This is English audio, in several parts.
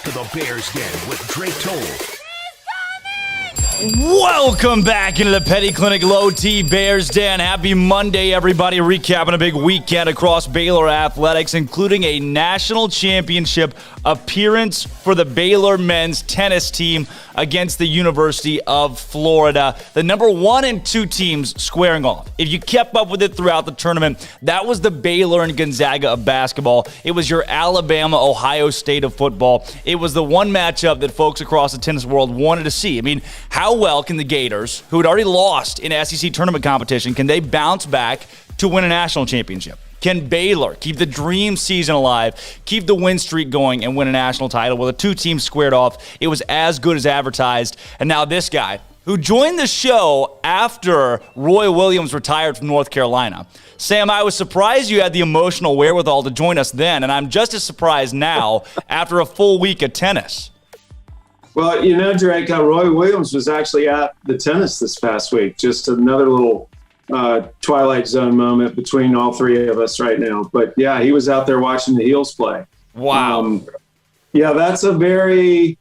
to the Bears Den with Drake Toll. Welcome back into the Petty Clinic Low T Bears Den. Happy Monday, everybody. Recapping a big weekend across Baylor athletics, including a national championship appearance for the Baylor men's tennis team against the University of Florida. The number 1 and 2 teams squaring off. If you kept up with it throughout the tournament, that was the Baylor and Gonzaga of basketball. It was your Alabama, Ohio State of football. It was the one matchup that folks across the tennis world wanted to see. I mean, how well can the Gators, who had already lost in SEC tournament competition, can they bounce back to win a national championship? Can Baylor keep the dream season alive, keep the win streak going, and win a national title? Well, the two teams squared off. It was as good as advertised. And now this guy, who joined the show after Roy Williams retired from North Carolina. Sam, I was surprised you had the emotional wherewithal to join us then, and I'm just as surprised now after a full week of tennis. Well, you know, Drake, Roy Williams was actually at the tennis this past week. Just another little Twilight Zone moment between all three of us right now. But, yeah, he was out there watching the Heels play. Wow. Yeah, that's the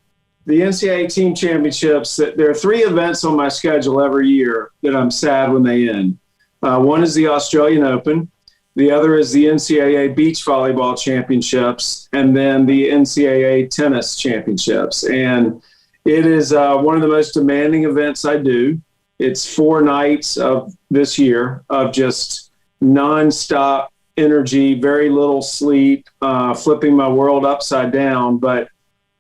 NCAA team championships, there are 3 events on my schedule every year that I'm sad when they end. One is the Australian Open. The other is the NCAA Beach Volleyball Championships, and then the NCAA Tennis Championships. And it is one of the most demanding events I do. It's 4 nights of this year of just nonstop energy, very little sleep, flipping my world upside down. But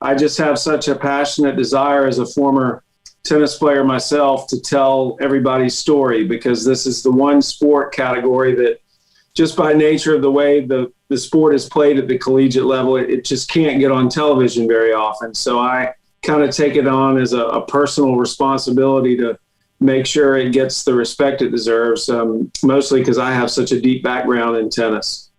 I just have such a passionate desire as a former tennis player myself to tell everybody's story, because this is the one sport category that, just by nature of the way the sport is played at the collegiate level, it just can't get on television very often. So I kind of take it on as a personal responsibility to make sure it gets the respect it deserves, mostly because I have such a deep background in tennis.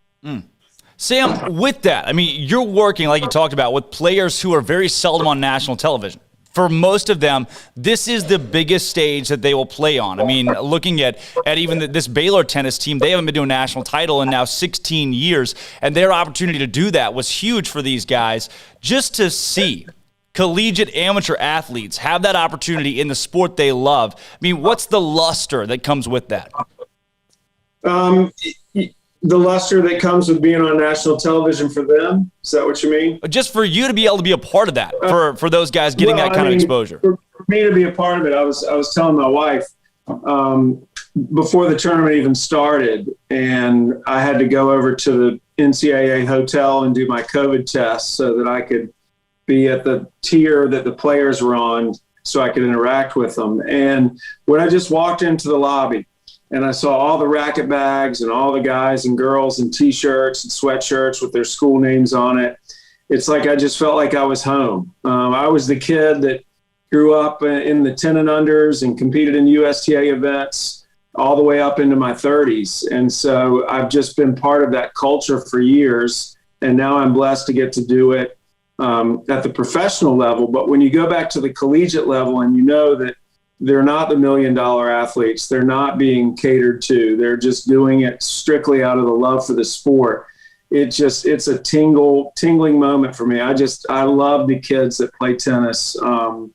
Sam, with that, I mean, you're working, like you talked about, with players who are very seldom on national television. For most of them, this is the biggest stage that they will play on. I mean, looking at even this Baylor tennis team, they haven't been to a national title in now 16 years, and their opportunity to do that was huge for these guys. Just to see collegiate amateur athletes have that opportunity in the sport they love, I mean, what's the luster that comes with that? The luster that comes with being on national television for them? Is that what you mean? Just for you to be able to be a part of that, for those guys getting that kind of exposure. For me to be a part of it, I was telling my wife before the tournament even started, and I had to go over to the NCAA hotel and do my COVID test so that I could be at the tier that the players were on so I could interact with them. And when I just walked into the lobby, and I saw all the racket bags and all the guys and girls in T-shirts and sweatshirts with their school names on it, it's like I just felt like I was home. I was the kid that grew up in the 10 and unders and competed in USTA events all the way up into my 30s. And so I've just been part of that culture for years, and now I'm blessed to get to do it at the professional level. But when you go back to the collegiate level and you know that they're not the $1 million athletes. They're not being catered to. They're just doing it strictly out of the love for the sport. It's a tingling moment for me. I love the kids that play tennis. The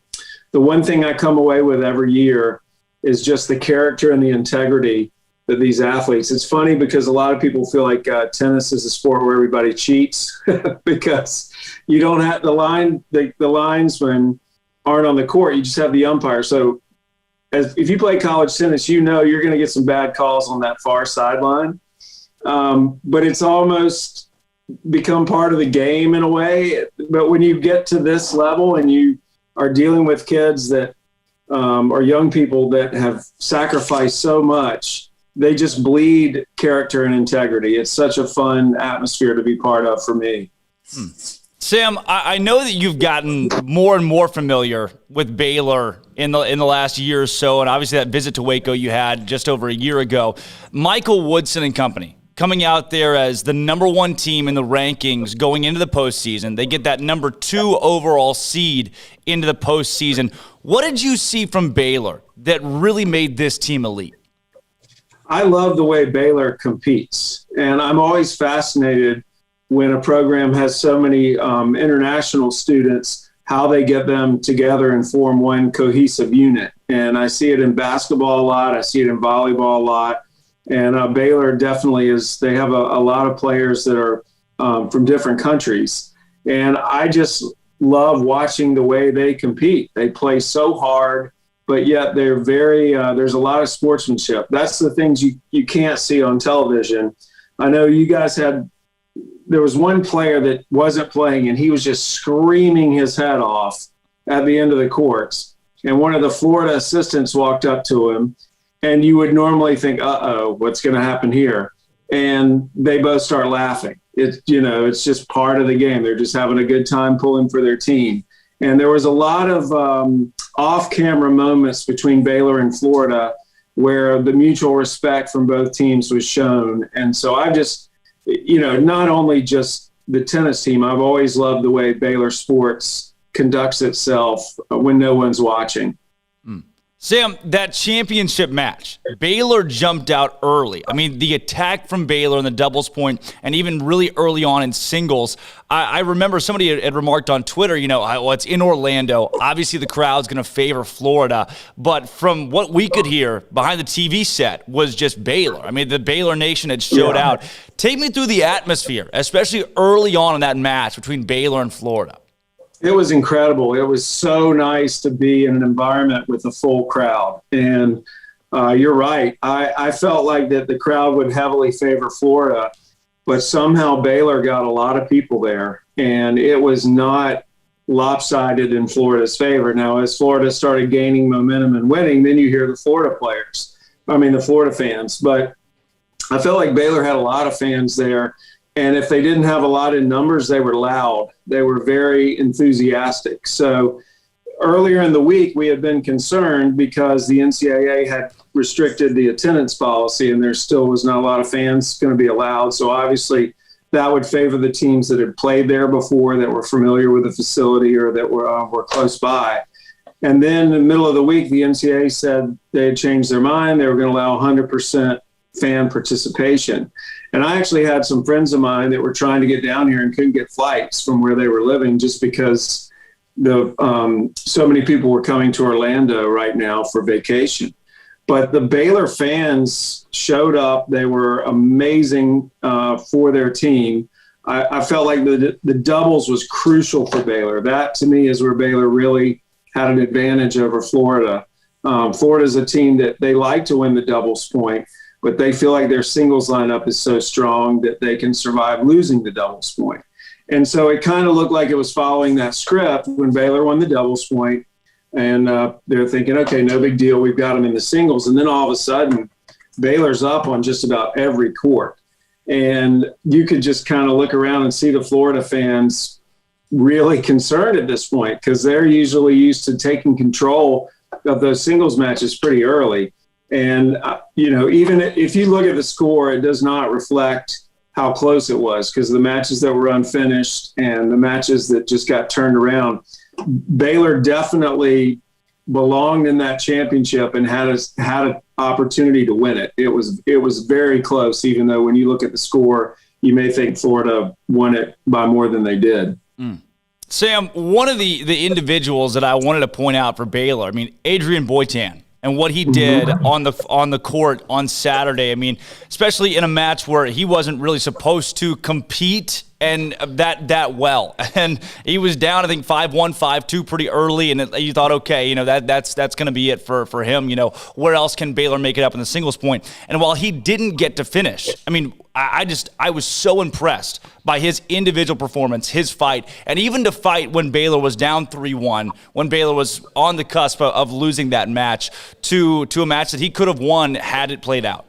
one thing I come away with every year is just the character and the integrity that these athletes. It's funny because a lot of people feel like tennis is a sport where everybody cheats because you don't have the linesmen aren't on the court. You just have the umpire. So if you play college tennis, you know you're going to get some bad calls on that far sideline. But it's almost become part of the game in a way. But when you get to this level and you are dealing with kids that or young people that have sacrificed so much, they just bleed character and integrity. It's such a fun atmosphere to be part of for me. Sam, I know that you've gotten more and more familiar with Baylor in the last year or so, and obviously that visit to Waco you had just over a year ago. Michael Woodson and company coming out there as the number 1 team in the rankings going into the postseason. They get that number 2 overall seed into the postseason. What did you see from Baylor that really made this team elite? I love the way Baylor competes, and I'm always fascinated when a program has so many international students, how they get them together and form one cohesive unit. And I see it in basketball a lot. I see it in volleyball a lot. And Baylor definitely they have a lot of players that are from different countries. And I just love watching the way they compete. They play so hard, but yet they're there's a lot of sportsmanship. That's the things you can't see on television. I know you guys there was one player that wasn't playing, and he was just screaming his head off at the end of the courts. And one of the Florida assistants walked up to him, and you would normally think, what's going to happen here? And they both start laughing. It's just part of the game. They're just having a good time pulling for their team. And there was a lot of off-camera moments between Baylor and Florida where the mutual respect from both teams was shown. And so I've just, not only just the tennis team, I've always loved the way Baylor sports conducts itself when no one's watching. Sam, that championship match, Baylor jumped out early. I mean, the attack from Baylor in the doubles point and even really early on in singles. I remember somebody had remarked on Twitter, it's in Orlando. Obviously, the crowd's going to favor Florida. But from what we could hear behind the TV set was just Baylor. I mean, the Baylor Nation had showed out. Take me through the atmosphere, especially early on in that match between Baylor and Florida. It was incredible. It was so nice to be in an environment with a full crowd. And you're right. I felt like that the crowd would heavily favor Florida, but somehow Baylor got a lot of people there. And it was not lopsided in Florida's favor. Now, as Florida started gaining momentum and winning, then you hear the Florida fans. But I felt like Baylor had a lot of fans there. And if they didn't have a lot in numbers, they were loud. They were very enthusiastic. So earlier in the week, we had been concerned because the NCAA had restricted the attendance policy, and there still was not a lot of fans going to be allowed. So obviously that would favor the teams that had played there before, that were familiar with the facility or that were close by. And then in the middle of the week, the NCAA said they had changed their mind. They were going to allow 100% fan participation. And I actually had some friends of mine that were trying to get down here and couldn't get flights from where they were living just because so many people were coming to Orlando right now for vacation. But the Baylor fans showed up. They were amazing for their team. I felt like the doubles was crucial for Baylor. That, to me, is where Baylor really had an advantage over Florida. Florida's a team that they like to win the doubles point, but they feel like their singles lineup is so strong that they can survive losing the doubles point. And so it kind of looked like it was following that script when Baylor won the doubles point. And they're thinking, okay, no big deal. We've got them in the singles. And then all of a sudden, Baylor's up on just about every court. And you could just kind of look around and see the Florida fans really concerned at this point because they're usually used to taking control of those singles matches pretty early. And, even if you look at the score, it does not reflect how close it was because the matches that were unfinished and the matches that just got turned around, Baylor definitely belonged in that championship and had an opportunity to win it. It was very close, even though when you look at the score, you may think Florida won it by more than they did. Sam, one of the individuals that I wanted to point out for Baylor, Adrian Boitan, and what he did on the court on Saturday. Especially in a match where he wasn't really supposed to compete and that well. And he was down, I think, 5-1, 5-2 pretty early, and you thought, okay, that's going to be it for him. Where else can Baylor make it up in the singles point? And while he didn't get to finish, I was so impressed by his individual performance, his fight, and even to fight when Baylor was down 3-1, when Baylor was on the cusp of losing that match to a match that he could have won had it played out.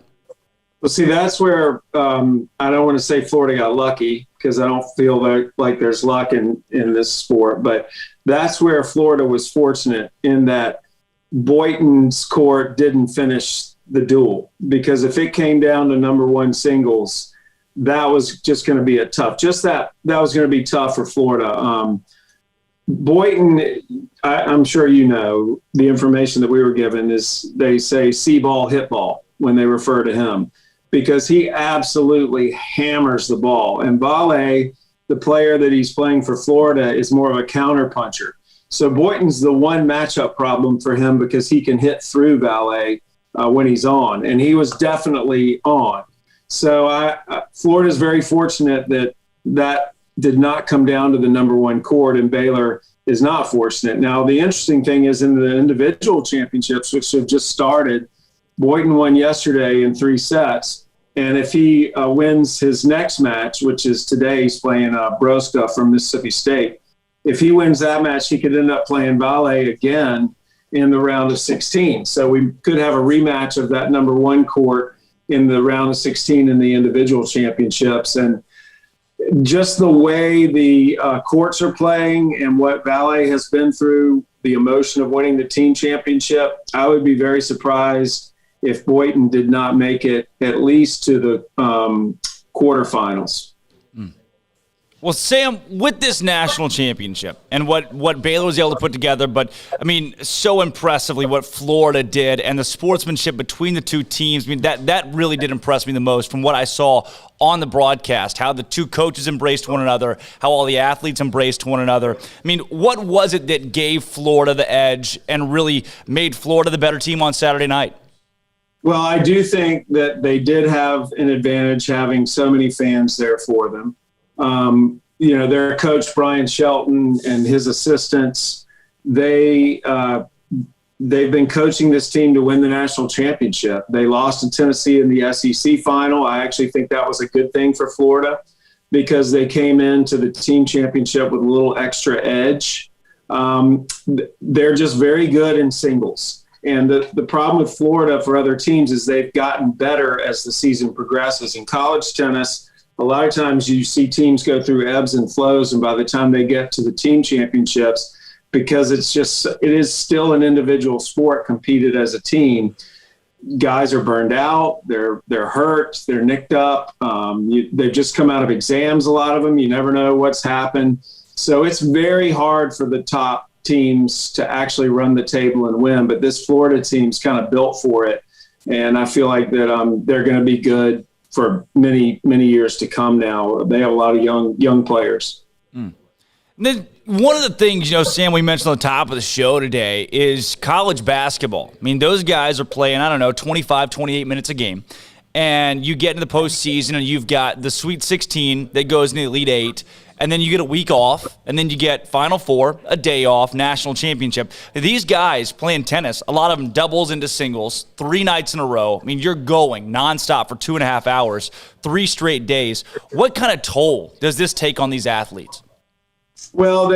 Well, see, that's where I don't want to say Florida got lucky because I don't feel like there's luck in this sport, but that's where Florida was fortunate in that Boyton's court didn't finish the duel, because if it came down to number one singles, that was just going to be that was going to be tough for Florida. Boyton, I'm sure the information that we were given is they say see ball, hit ball when they refer to him, because he absolutely hammers the ball. And Vale, the player that he's playing for Florida, is more of a counter puncher. So Boynton's the one matchup problem for him because he can hit through Vale when he's on, and he was definitely on. So Florida's very fortunate that did not come down to the number one court, and Baylor is not fortunate. Now, the interesting thing is in the individual championships, which have just started, Boynton won yesterday in 3 sets. And if he wins his next match, which is today, he's playing Broska from Mississippi State. If he wins that match, he could end up playing Vale again in the round of 16. So we could have a rematch of that number one court in the round of 16 in the individual championships. And just the way the courts are playing and what Vale has been through, the emotion of winning the team championship, I would be very surprised if Boynton did not make it at least to the quarterfinals. Well, Sam, with this national championship and what Baylor was able to put together, but, I mean, so impressively what Florida did and the sportsmanship between the two teams, I mean, that really did impress me the most from what I saw on the broadcast, how the two coaches embraced one another, how all the athletes embraced one another. I mean, what was it that gave Florida the edge and really made Florida the better team on Saturday night? Well, I do think that they did have an advantage having so many fans there for them. Their coach, Brian Shelton, and his assistants, they've been coaching this team to win the national championship. They lost to Tennessee in the SEC final. I actually think that was a good thing for Florida because they came into the team championship with a little extra edge. They're just very good in singles. And the problem with Florida for other teams is they've gotten better as the season progresses. In college tennis, a lot of times you see teams go through ebbs and flows, and by the time they get to the team championships, because it is still an individual sport competed as a team, guys are burned out, they're hurt, they're nicked up, they've just come out of exams, a lot of them, you never know what's happened. So it's very hard for the top teams to actually run the table and win, but this Florida team's kind of built for it, and I feel like that they're going to be good for many, many years to come now. They have a lot of young players. Then one of the things, Sam, we mentioned on the top of the show today is college basketball. I mean, those guys are playing, 25, 28 minutes a game. And you get into the postseason and you've got the Sweet 16 that goes in the Elite Eight. And then you get a week off, and then you get Final Four, a day off, national championship. These guys playing tennis, a lot of them doubles into singles, 3 nights in a row. I mean, you're going nonstop for 2.5 hours, 3 straight days. What kind of toll does this take on these athletes? Well,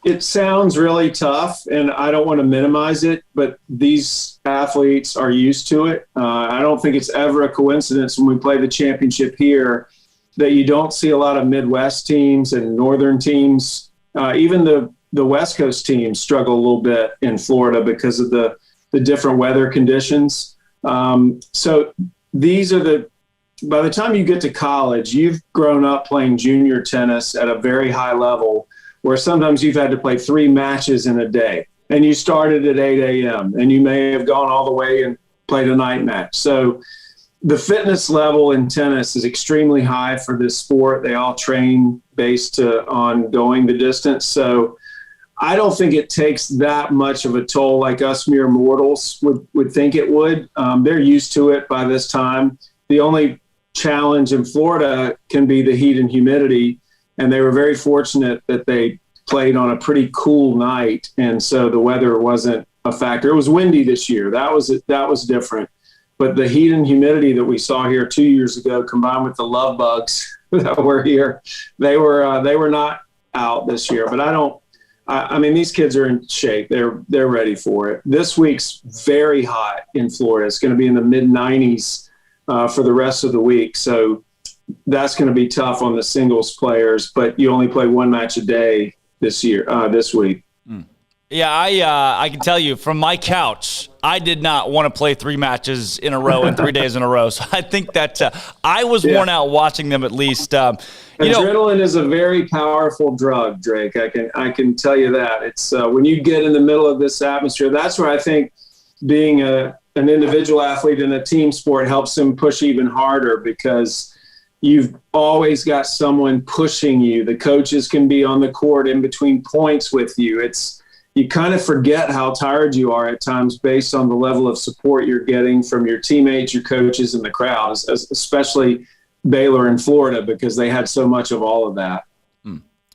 it sounds really tough, and I don't want to minimize it, but these athletes are used to it. I don't think it's ever a coincidence when we play the championship here that you don't see a lot of Midwest teams and Northern teams. Even the West Coast teams struggle a little bit in Florida because of the different weather conditions. So these are by the time you get to college, you've grown up playing junior tennis at a very high level where sometimes you've had to play 3 matches in a day. And you started at 8 a.m. and you may have gone all the way and played a night match. So the fitness level in tennis is extremely high for this sport. They all train based on going the distance. So I don't think it takes that much of a toll like us mere mortals would think it would. They're used to it by this time. The only challenge in Florida can be the heat and humidity. And they were very fortunate that they played on a pretty cool night. And so the weather wasn't a factor. It was windy this year. That was different. But the heat and humidity that we saw here 2 years ago, combined with the love bugs that were here, they were not out this year. But I mean, these kids are in shape. They're ready for it. This week's very hot in Florida. It's going to be in the mid-90s for the rest of the week. So that's going to be tough on the singles players. But you only play 1 match a day this week. Yeah, I can tell you from my couch, I did not want to play 3 matches in a row and 3 days in a row. So I think that I was worn out watching them at least. Adrenaline is a very powerful drug, Drake. I can tell you that. It's when you get in the middle of this atmosphere, that's where I think being a an individual athlete in a team sport helps him push even harder because you've always got someone pushing you. The coaches can be on the court in between points with you. You kind of forget how tired you are at times based on the level of support you're getting from your teammates, your coaches, and the crowd, especially Baylor and Florida, because they had so much of all of that.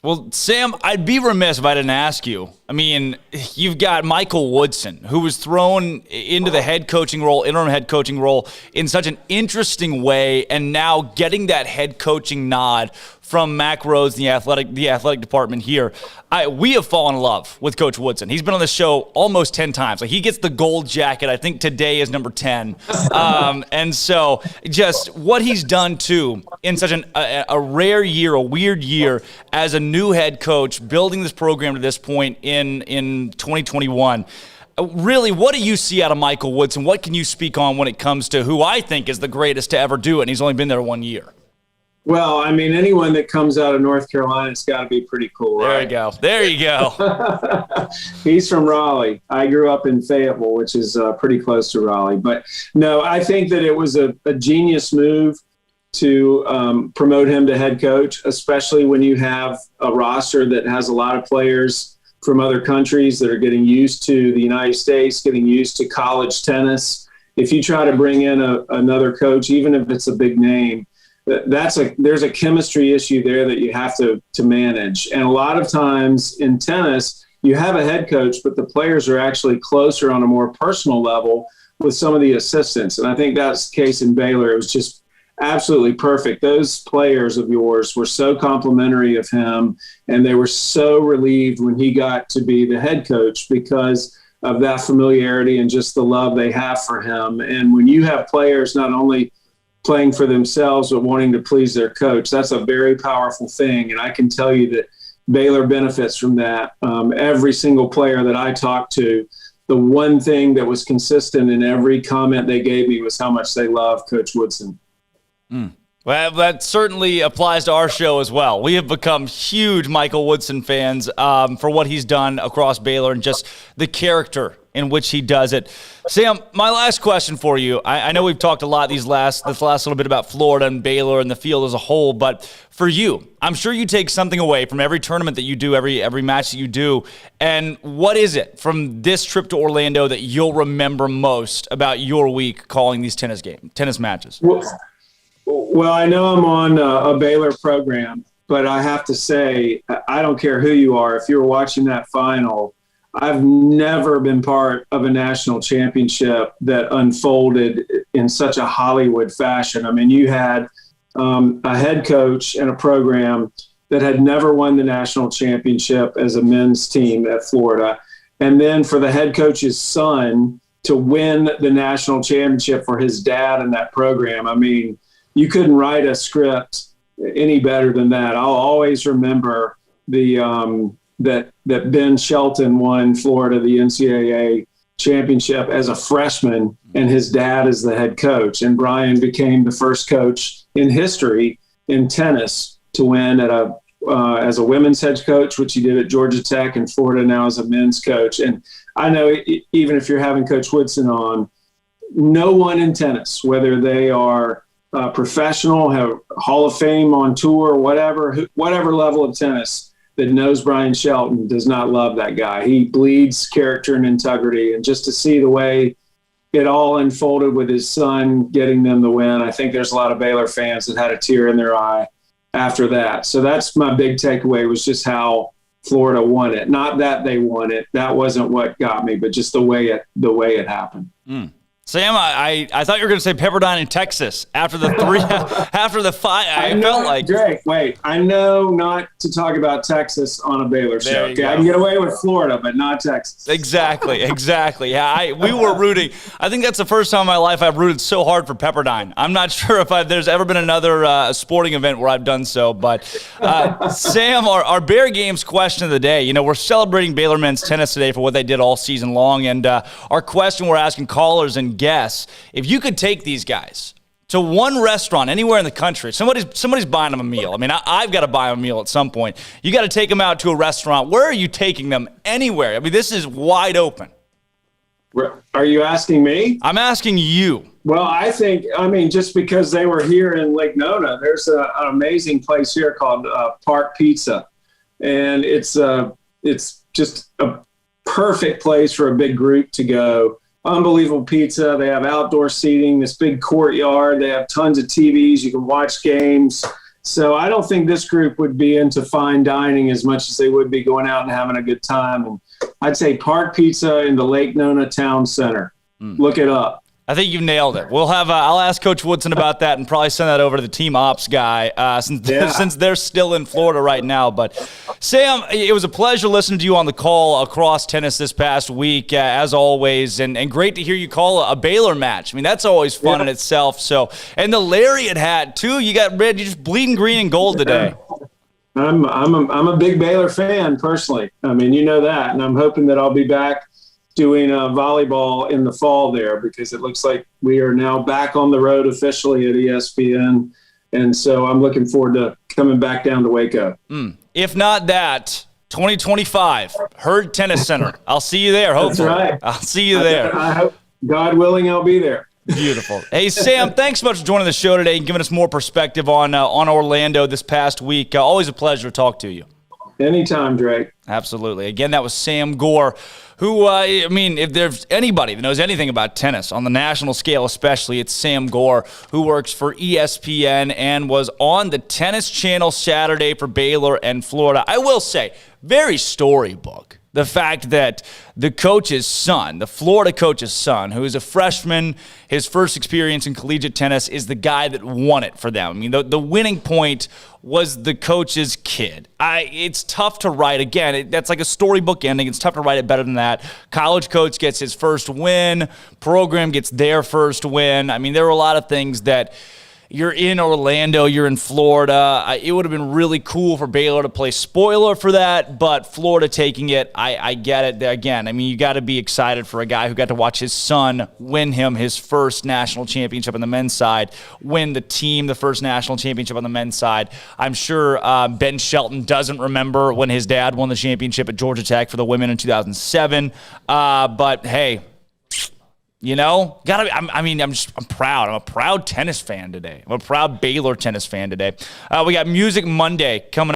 Well, Sam, I'd be remiss if I didn't ask you. I mean, you've got Michael Woodson, who was thrown into the head coaching role, interim head coaching role, in such an interesting way, and now getting that head coaching nod from Mac Rhodes, the athletic department here. We have fallen in love with Coach Woodson. He's been on the show almost 10 times. Like, he gets the gold jacket. I think today is number 10. And so just what he's done, too, in such a rare year, a weird year, as a new head coach, building this program to this point in 2021. Really, what do you see out of Michael Woodson? What can you speak on when it comes to who I think is the greatest to ever do it, and he's only been there 1 year? Well, I mean, anyone that comes out of North Carolina, it's got to be pretty cool, right? There you go. He's from Raleigh. I grew up in Fayetteville, which is pretty close to Raleigh. But no, I think that it was a genius move to promote him to head coach, especially when you have a roster that has a lot of players from other countries that are getting used to the United States, getting used to college tennis. If you try to bring in another coach, even if it's a big name, there's a chemistry issue there that you have to manage. And a lot of times in tennis, you have a head coach, but the players are actually closer on a more personal level with some of the assistants. And I think that's the case in Baylor. It was just absolutely perfect. Those players of yours were so complimentary of him, and they were so relieved when he got to be the head coach because of that familiarity and just the love they have for him. And when you have players not only playing for themselves but wanting to please their coach, that's a very powerful thing. And I can tell you that Baylor benefits from that. Every single player that I talked to, the one thing that was consistent in every comment they gave me was how much they love Coach Woodson. Well, that certainly applies to our show as well. We have become huge Michael Woodson fans for what he's done across Baylor and just the character in which he does it. Sam, my last question for you. I know we've talked a lot this last little bit about Florida and Baylor and the field as a whole, but for you, I'm sure you take something away from every tournament that you do, every match that you do. And what is it from this trip to Orlando that you'll remember most about your week calling these tennis matches? Well, I know I'm on a Baylor program, but I have to say, I don't care who you are. If you were watching that final, I've never been part of a national championship that unfolded in such a Hollywood fashion. I mean, you had a head coach and a program that had never won the national championship as a men's team at Florida. And then for the head coach's son to win the national championship for his dad in that program, I mean, you couldn't write a script any better than that. I'll always remember that Ben Shelton won Florida the NCAA championship as a freshman, and his dad is the head coach. And Brian became the first coach in history in tennis to win as a women's head coach, which he did at Georgia Tech, and Florida now as a men's coach. And I know even if you're having Coach Woodson on, no one in tennis, whether they are professional, have Hall of Fame on tour, whatever level of tennis, that knows Brian Shelton does not love that guy. He bleeds character and integrity. And just to see the way it all unfolded with his son getting them the win, I think there's a lot of Baylor fans that had a tear in their eye after that. So that's my big takeaway, was just how Florida won it. Not that they won it. That wasn't what got me, but just the way it happened. Sam, I thought you were going to say Pepperdine in Texas after the five. I felt like Drake. Wait, I know not to talk about Texas on a Baylor show. Okay, I can get away with Florida, but not Texas. Exactly. Yeah, we were rooting. I think that's the first time in my life I've rooted so hard for Pepperdine. I'm not sure if there's ever been another sporting event where I've done so. But Sam, our Bear Games question of the day. You know, we're celebrating Baylor men's tennis today for what they did all season long, and our question we're asking callers and guess, if you could take these guys to one restaurant anywhere in the country, somebody's buying them a meal. I mean, I've got to buy them a meal at some point. You got to take them out to a restaurant. Where are you taking them? Anywhere. I mean, this is wide open. Are you asking me? I'm asking you. Well, just because they were here in Lake Nona, there's an amazing place here called Park Pizza. And it's just a perfect place for a big group to go. Unbelievable pizza. They have outdoor seating, this big courtyard. They have tons of TVs. You can watch games. So I don't think this group would be into fine dining as much as they would be going out and having a good time. And I'd say Park Pizza in the Lake Nona Town Center. Look it up. I think you nailed it. We'll have. I'll ask Coach Woodson about that and probably send that over to the team ops guy since they're still in Florida right now. But Sam, it was a pleasure listening to you on the call across tennis this past week, as always, and great to hear you call a Baylor match. I mean, that's always fun in itself. So, and the lariat hat too. You got red. You're just bleeding green and gold today. I'm a big Baylor fan personally. I mean, you know that, and I'm hoping that I'll be back doing volleyball in the fall there, because it looks like we are now back on the road officially at ESPN. And so I'm looking forward to coming back down to Waco. If not that, 2025, Herd Tennis Center. I'll see you there, hopefully. That's right. I'll see you there. I hope, God willing, I'll be there. Beautiful. Hey, Sam, thanks so much for joining the show today and giving us more perspective on Orlando this past week. Always a pleasure to talk to you. Anytime, Drake. Absolutely. Again, that was Sam Gore, who, if there's anybody that knows anything about tennis, on the national scale especially, it's Sam Gore, who works for ESPN and was on the Tennis Channel Saturday for Baylor and Florida. I will say, very storybook. The fact that the coach's son, the Florida coach's son, who is a freshman, his first experience in collegiate tennis, is the guy that won it for them. I mean, the winning point was the coach's kid. It's tough to write. Again, that's like a storybook ending. It's tough to write it better than that. College coach gets his first win. Program gets their first win. I mean, there were a lot of things that you're in Orlando, you're in Florida. It would have been really cool for Baylor to play spoiler for that, but Florida taking it, I get it. Again, I mean, you got to be excited for a guy who got to watch his son win him his first national championship on the men's side, win the team the first national championship on the men's side. I'm sure Ben Shelton doesn't remember when his dad won the championship at Georgia Tech for the women in 2007, but hey, you know, I'm proud. I'm a proud tennis fan today. I'm a proud Baylor tennis fan today. We got Music Monday coming up.